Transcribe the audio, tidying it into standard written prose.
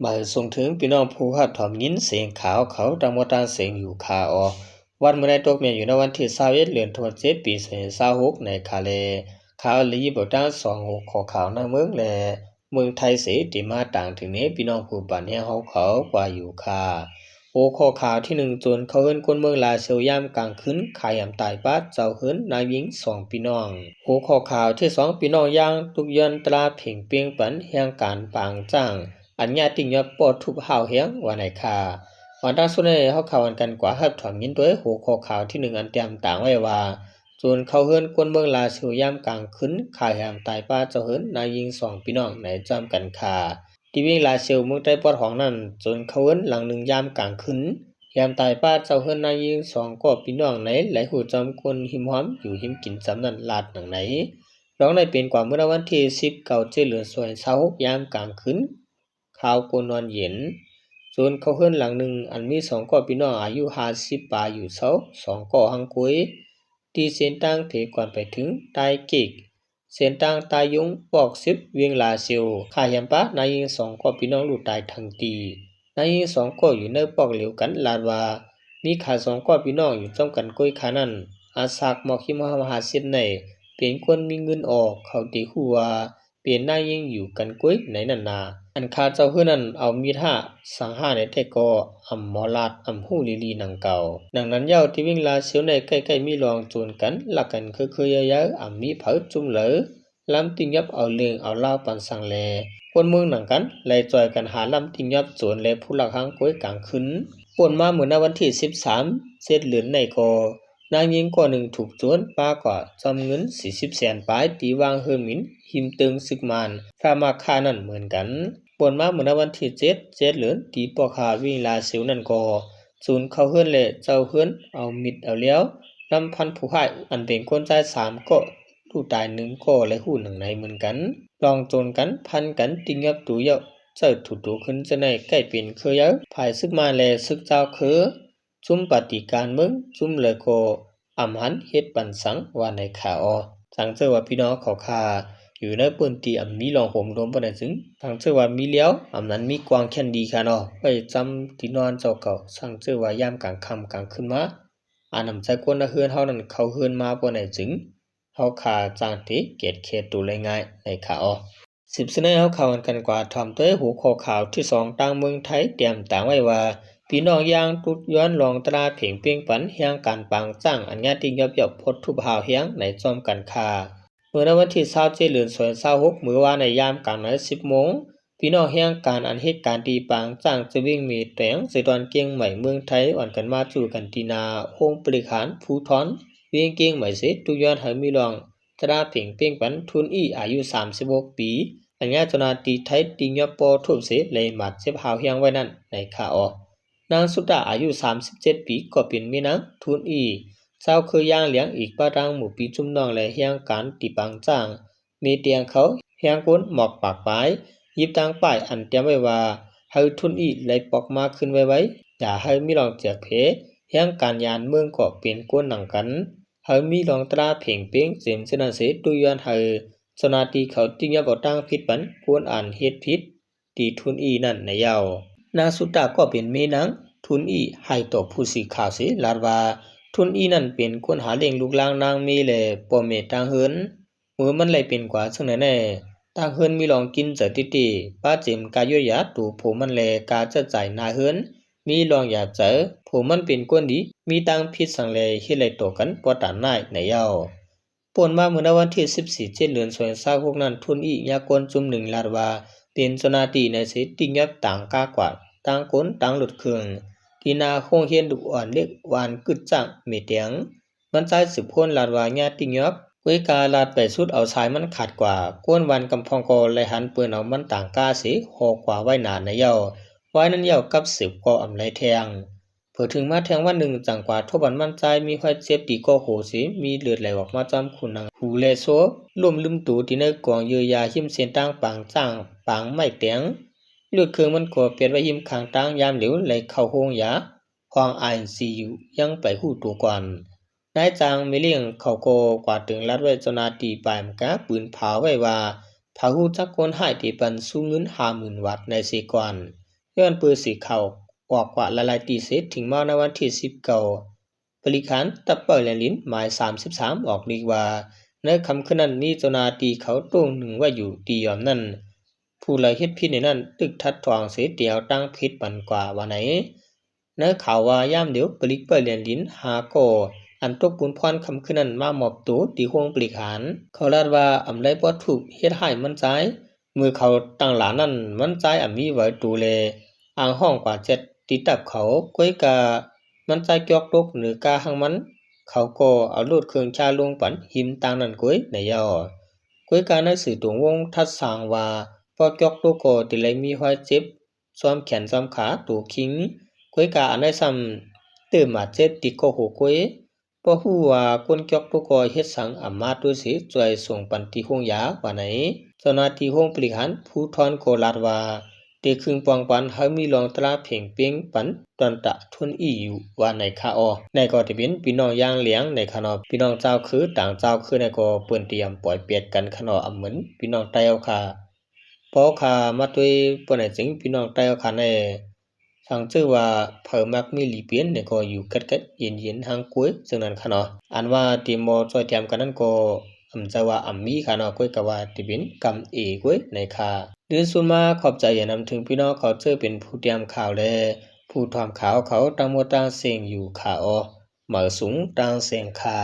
บ่ายส่งถึงพี่น้องผู้รับถอมยินเสียงขาวเขาดังว่าตาเสียงอยู่คาออวันเมื่อได้ตกเมียอยู่ในวันที่21เดือนธันวาคมปี2026ในคาเลข่าวลีบตา26ขอข่าวในเมืองและเมืองไทยเสติมาต่างถึงนี้พี่น้องผู้บ้านแฮเฮาเขากว่าอยู่คาโอข้อข่าวที่1จนเขาเอิ้นคนเมืองลาเซียวยามกลางคืนขายยามตายปาดเจ้าเฮิรนนายหญิง2พี่น้องโอข้อข่าวที่2พี่น้องย่างทุกยันตราเพ่งเปียงปันแห่งการปางจ้างอันญาติยอปอทุบหาวเฮียงว่าไหนค่ะวันด้านสุดในเฮาข่าวกันกว่าครับถอมยินด้วยหัวข้อข่าวที่1อันเตรียมต่างไว้ว่าส่วนเขาเฮิรนคนเมืองลาเซียวยามกลางคืนขายยามตายปาดเจ้าเฮิรนนายหญิง2พี่น้องในจอมกันค่ะที่วิ่งลาเซียวเมืองใต้ปอดของนั้นจนเขาเฮิรนหลัง1ยามกลางคืนยามตายป้าเจ้าเฮือนนายยิง2ก็พี่น้องไหนหลายหูจำคนหิมหอมอยู่หิมกินจำนั้นลาดหนังไหนร้องในเป็นกว่าเมื่อวันที่19เจเหลือสวย26ยามกลางคืนข่าวกนอนเย็นส่วนเขาเฮือนหลังหนึ่งอันมี2ก็พี่น้องอายุ50ปาอยู่เซา2ก็หังกุยที่เส้นตั้งเถก่อนไปถึงใต้กิกเส้นตั้งตายยุงปอก10เวียงลาเซียวขายามป้านายยิง2ก็พี่น้องลูกตายทั้งตีนาย2ก็อยู่ในปอกเหลวกันลาดว่ามีขา2ก็พี่น้องอยู่จ้องกันก้อยขานั้นอาสากหมอกขิมหาเสียนในเป็นคนมีเงินออกเขาตีหัวเป็นนายยิงอยู่กันก้อยในนันนาอันคาเจ้าเฮือนั้นเอามีดห้าสังหาในแต่ก็อำหมอลาดอำหูลีลีหนังเก่าดังนั้นยาวที่วิ่งลาเสียวในใกล้ๆมีรองโจนกันลักกันคือๆยาวๆอำมีเผาจุ่มเหลอลำติงยับเอาเรื่องเอาเล่าปันสังแลคนเมืองหนังกันไล่จอยกันหาลำติงยับโจรและผู้หลักหางก้อยกลางคืนป่นมาเหมือนในวันที่13เสร็จเหลือนในก็นางยิงก่อหนึ่งถูกโจรป้ากว่าจำเงิน40แสนปลายตีวางเฮิมินหิมตึงซึกมานฟามาคานั่นเหมือนกันป่นมาเหมือนในวันที่7เหลือนตีปอคาวิ่งลาเสียวนั่นก็ศูนย์เขาเฮือนและเจ้าเฮือนเอามิดเอาแล้วนำพันผู้ให้อันเป็นคนใจ3ก็ผู้ตาย1ก็และหู้หนึ่งในเหมือนกันลองโจนกันพันกันติงยับตูเยาเจ้าถูขึ้นจะในใกล้เป็นเคยเยอะภายซึกมาแลซึกเจ้าคือจุ่มปฏิการเมืองจุ่มเลยก็อำหันเฮ็ดปันสังว่าในขาอสังเจอว่าพี่น้องเขาคาอยู่ในปืนตีอำมีลองห่มรวมปานซึ่งสังเจอว่ามีเลี้ยวอำนั้นมีกวางแค่นดีค่ะเนาะไปจำที่นอนเจ้าเก่าสังเจอว่ายามกลางค่ำกลางคืนมาอานำใจคนเฮือนเฮานั้นเขาเฮือนมาบ่ได้จึงเฮาขาจางติเกตเขตตูเลยง่ายในขาอ10เสนอเฮาข่าวกันกว่าทำด้วยหัวข้อข่าวที่2ต่างเมืองไทยเตรียมต่างไว้ว่าพี่น้องย่างตุดย้อนลองตราเพ่งเปียงปันแห่งการปางจ้างอันญาติยอบพดทุบหาวแห่งในจอมกันคาเมื่อวันที่27เดือน26มื้อวานในยามกลางนา10โมงพี่น้องแห่งการอันเหตุการณ์ที่ปางจ้างจะวิ่งมีแตงสิตอนเกียงใหม่เมืองไทยอ่อนกันมาสู่กันตีนาโฮงบริหารภูทรเวียงเกียงใหม่สิตุย้อนให้มีลองตราเพ่งเปียงปันทุนอีอายุ36ปีอันญาจนาตีไทยติงยปอทุบเสเลยหมัดเจ็บหาวเฮียงไว้นั่นในขาออนางสุดาอายุ37ปีก็เป็นแม่นางทุนอีเจ้าคือย่างเลี้ยงอีกปะรังหมู่ปีจุ่มน้องและเฮียงการติปังจ้างมีเตียงเขาเฮียงก้นหมอกปากปลายยิบตังป้ายอันเตรียมไว้ว่าให้ทุนอีเลยปอกมาขึ้นไว้อย่าให้มีรองเจียกเพเฮียงการยานเมืองก็เป็นก้นหนังกันให้มีรองตราเพ่งเป้งเสียมเสนาเสตุยอนให้สนาตีเขาติยบ่ตั้งผิดปันควรอ่านเฮ็ดผิดตีทุนอีนั่นในยาวนางสุดาก็เป็นแม่นางทุนอีให้ต่อผู้สื่อข่าวสิลาดว่าทุนอีนั่นเป็นคนหาเลี้ยงลูกลางนางมีแลป่อแม่ตางเฮินมือมันเลยเป็นกว่าซึ่งแน่ตางเฮินมีลองกินเจอติป้าเจิมกายยาตูผู้มันแลกาจะจ่ายนาเฮินมีลองอย่าเจอผู้มันเป็นคนดีมีตังผิดสังแลเฮ็ดไหลตกันบ่ตานนายในยาวป่นมาเมื่อวันที่14เดือน26นั้นทุนอียากนจุ่ม1ลาดว่าเป็นเจ้าหน้าที่ในสิติยับต่างกากว่าต่างคนต่างหลุดเครื่องที่นาโคงเฮียนดุอ่อนเล็กหวานกึดจังเมเตียงมันใจสืบพ้นลาดว่าญาติยับเวยกาลาดไปสุดเอาชายมันขาดกว่าก้นวันกำพองกอเลยหันปืนเอามันต่างกาสิหอกว่าไว้นานในเย้าไว้นั้นเย้ากับสืบก็อำไรแทงเผื่อถึงมาแทงวันหนึ่งจังกว่าทบันมั่นใจมีไฟเจ็บตีก็โหสิมีเลือดไหลออกมาจำคุณนางหูเลโซล่มลืมตูที่ในกองเยือยาหิมเส้นตั้งปางจ้างปางไม่เตียงเลือดเครื่องมันก็เปลี่ยนไว้หิมขางตั้งยามเหลวไหลเข้าโฮงยาควางICUยังไปหู้ตัวก่อนนายจางไม่เลี้ยงเขาก็กว่าถึงรัดไว้เจ้าหน้าที่ปลายมกะปืนเผาไว้ว่าเผาหู้จักคนหายที่ปันสู้เงิน50,000 วัตต์ในเสก่อน ย้อนปืนสีเขาออกกว่าละลายตีเสร็จถึงมาในวันที่19บริขารตับเปิลลิ้นหมาย33ออกลีกว่าในคำคืนนั้นมีเจ้าหน้าที่เขาตุ้งหนึ่งว่าอยู่ตียอมนั้นผู้ไล่เฮ็ดผิดในนั้นตึกทัดทวงเสียเดียวตั้งผิดปันกว่าว่าไหนในข่าวว่ายามเดียวปริกเปิลลิ้นหาโกอันตกปุนพรคำคืนนั้นมามอบตัวที่ห้องบริขารเขาลาดว่าอำไลบ่ถูกเฮ็ดให้มันใจมือเขาตั้งหลานั้นมันใจอำมีไว้ดูแลอ่างห้องกว่า7ติดตับเขาก้อยกามันใจจอกตกหรือกาหังมันเขาก็เอาลูดเครื่องชาลงปันหิมต่างนั้นก้อยในยอก้อยกาในสื่อตวงวงทัดสางว่าพอจอกตกก็ติเลยมีห้อยเจ็บซ้อมแขนซ้อมขาตูคิงก้อยกาอันได้ซ้ำตื่นมาเจ็บติโกโหก้อยบ่ฮู้ว่าคนจอกตกก็เฮ็ดสังอามาตุสิจวยส่งปันที่ห้องยาว่าไหนเจ้าหน้าที่ห้องบริหารผู้ทอนโคราชว่าเด็กครึ่งปองปันเฮามีลองตราเพ่งเปียงปันตอนตะทุนอีอยู่ว่าในคาออในก็ที่เป็นพี่น้องย่างเลี้ยงในคณะพี่น้องเจ้าคือต่างเจ้าคือในก็เปิ้นเตรียมปล่อยเปียดกันคณะอำเหมือนพี่น้องไต้เอาค่ะพอค่ะมาด้วยเปิ้นให้จริงพี่น้องไต้เอาค่ะในสังชื่อว่าเพิ่มมักมีหลีเปียนในก็อยู่กัดๆเย็นๆหางกุ้ยซึ่งนั้นค่ะเนาะอันว่าที่มอช่วยเตรียมกันนั้นก็จะว่ามีค่ะเนาะก้อยก็ว่าที่เป็นกำก้อยในค่ะเดือนสุดมาขอบใจอย่านำถึงพี่น้องเขาเจอเป็นผู้เตรียมข่าวและผู้ทำข่าวเขาตั้งหมดตั้งเสียงอยู่ค่ะเหมาสูงตั้งเสียงค่ะ